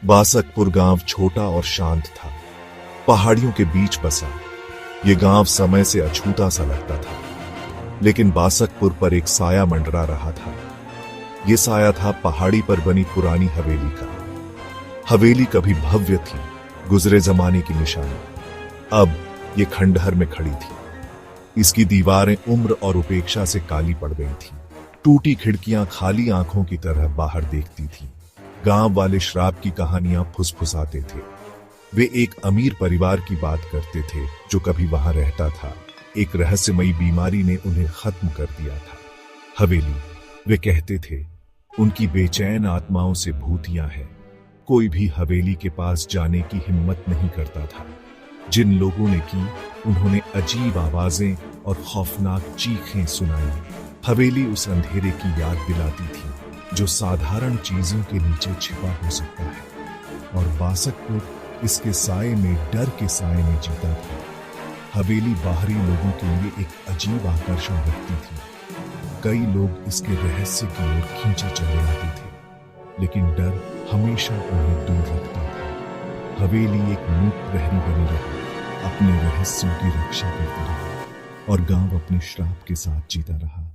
बासकपुर गांव छोटा और शांत था, पहाड़ियों के बीच बसा। ये गांव समय से अछूता सा लगता था, लेकिन बासकपुर पर एक साया मंडरा रहा था। ये साया था पहाड़ी पर बनी पुरानी हवेली का। हवेली कभी भव्य थी, गुजरे जमाने की निशानी। अब ये खंडहर में खड़ी थी। इसकी दीवारें उम्र और उपेक्षा से काली पड़ गई थी। टूटी खिड़कियां खाली आंखों की तरह बाहर देखती थी। गांव वाले श्राप की कहानियां फुसफुसाते थे। वे एक अमीर परिवार की बात करते थे जो कभी वहां रहता था। एक रहस्यमयी बीमारी ने उन्हें खत्म कर दिया था। हवेली, वे कहते थे, उनकी बेचैन आत्माओं से भूतियां हैं। कोई भी हवेली के पास जाने की हिम्मत नहीं करता था। जिन लोगों ने की, उन्होंने अजीब आवाजें और खौफनाक चीखें सुनाई। हवेली उस अंधेरे की याद दिलाती थी जो साधारण चीजों के नीचे छिपा हो सकता है। और बासकपुर इसके साए में, डर के साए में जीता था। हवेली बाहरी लोगों के लिए एक अजीब आकर्षण रखती थी। कई लोग इसके रहस्य की ओर खींचे चले आते थे, लेकिन डर हमेशा उन्हें दूर रखता था। हवेली एक मूक प्रहरी बनी रही, अपने रहस्यों की रक्षा करती रही, और गांव अपने श्राप के साथ जीता रहा।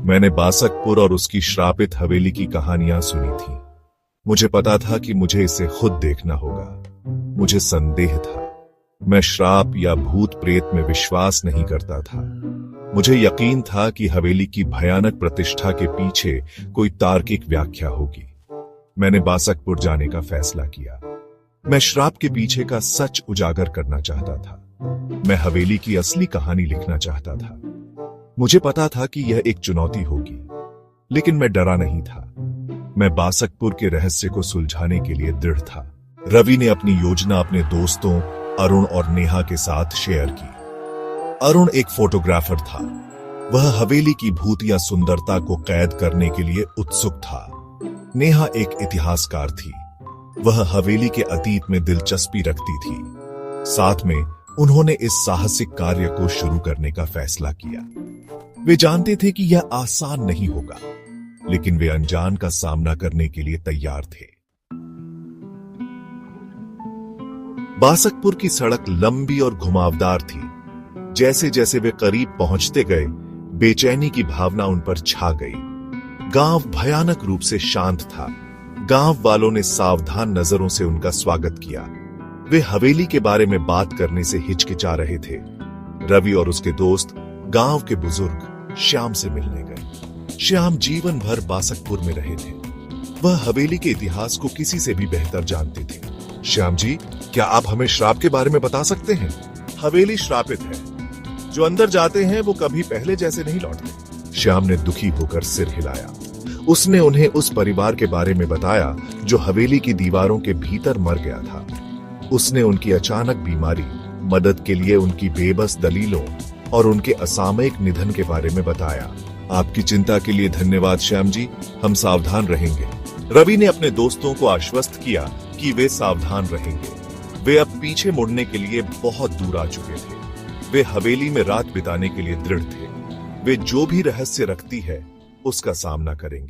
मैंने बासकपुर और उसकी श्रापित हवेली की कहानियां सुनी थी। मुझे पता था कि मुझे इसे खुद देखना होगा। मुझे संदेह था। मैं श्राप या भूत प्रेत में विश्वास नहीं करता था। मुझे यकीन था कि हवेली की भयानक प्रतिष्ठा के पीछे कोई तार्किक व्याख्या होगी। मैंने बासकपुर जाने का फैसला किया। मैं श्राप के पीछे का सच उजागर करना चाहता था। मैं हवेली की असली कहानी लिखना चाहता था। मुझे पता था कि यह एक चुनौती होगी, लेकिन मैं डरा नहीं था। मैं बासकपुर के रहस्य को सुलझाने के लिए दृढ़ था। रवि ने अपनी योजना अपने दोस्तों अरुण और नेहा के साथ शेयर की। अरुण एक फोटोग्राफर था। वह हवेली की भूतिया सुंदरता को कैद करने के लिए उत्सुक था। नेहा एक इतिहासकार थी। वह हवेली के अतीत में दिलचस्पी रखती थी। साथ में उन्होंने इस साहसिक कार्य को शुरू करने का फैसला किया। वे जानते थे कि यह आसान नहीं होगा, लेकिन वे अनजान का सामना करने के लिए तैयार थे। बासकपुर की सड़क लंबी और घुमावदार थी। जैसे जैसे वे करीब पहुंचते गए, बेचैनी की भावना उन पर छा गई। गांव भयानक रूप से शांत था। गांव वालों ने सावधान नजरों से उनका स्वागत किया। वे हवेली के बारे में बात करने से हिचकिचा रहे थे। रवि और उसके दोस्त गांव के बुजुर्ग श्याम से मिलने गए। श्याम जीवन भर बासकपुर में रहे थे। वह हवेली के इतिहास को किसी से भी बेहतर जानते थे। श्याम जी, क्या आप हमें श्राप के बारे में बता सकते हैं? हवेली श्रापित है। जो अंदर जाते हैं वो कभी पहले जैसे नहीं लौटते। श्याम ने दुखी होकर सिर हिलाया। उसने उन्हें उस परिवार के बारे में बताया जो हवेली की दीवारों के भीतर मर गया था। उसने उनकी अचानक बीमारी, मदद के लिए उनकी बेबस दलीलों और उनके असामयिक निधन के बारे में बताया। आपकी चिंता के लिए धन्यवाद श्याम जी, हम सावधान रहेंगे। रवि ने अपने दोस्तों को आश्वस्त किया कि वे सावधान रहेंगे। वे अब पीछे मुड़ने के लिए बहुत दूर आ चुके थे। वे हवेली में रात बिताने के लिए दृढ़ थे। वे जो भी रहस्य रखती है, उसका सामना करेंगे।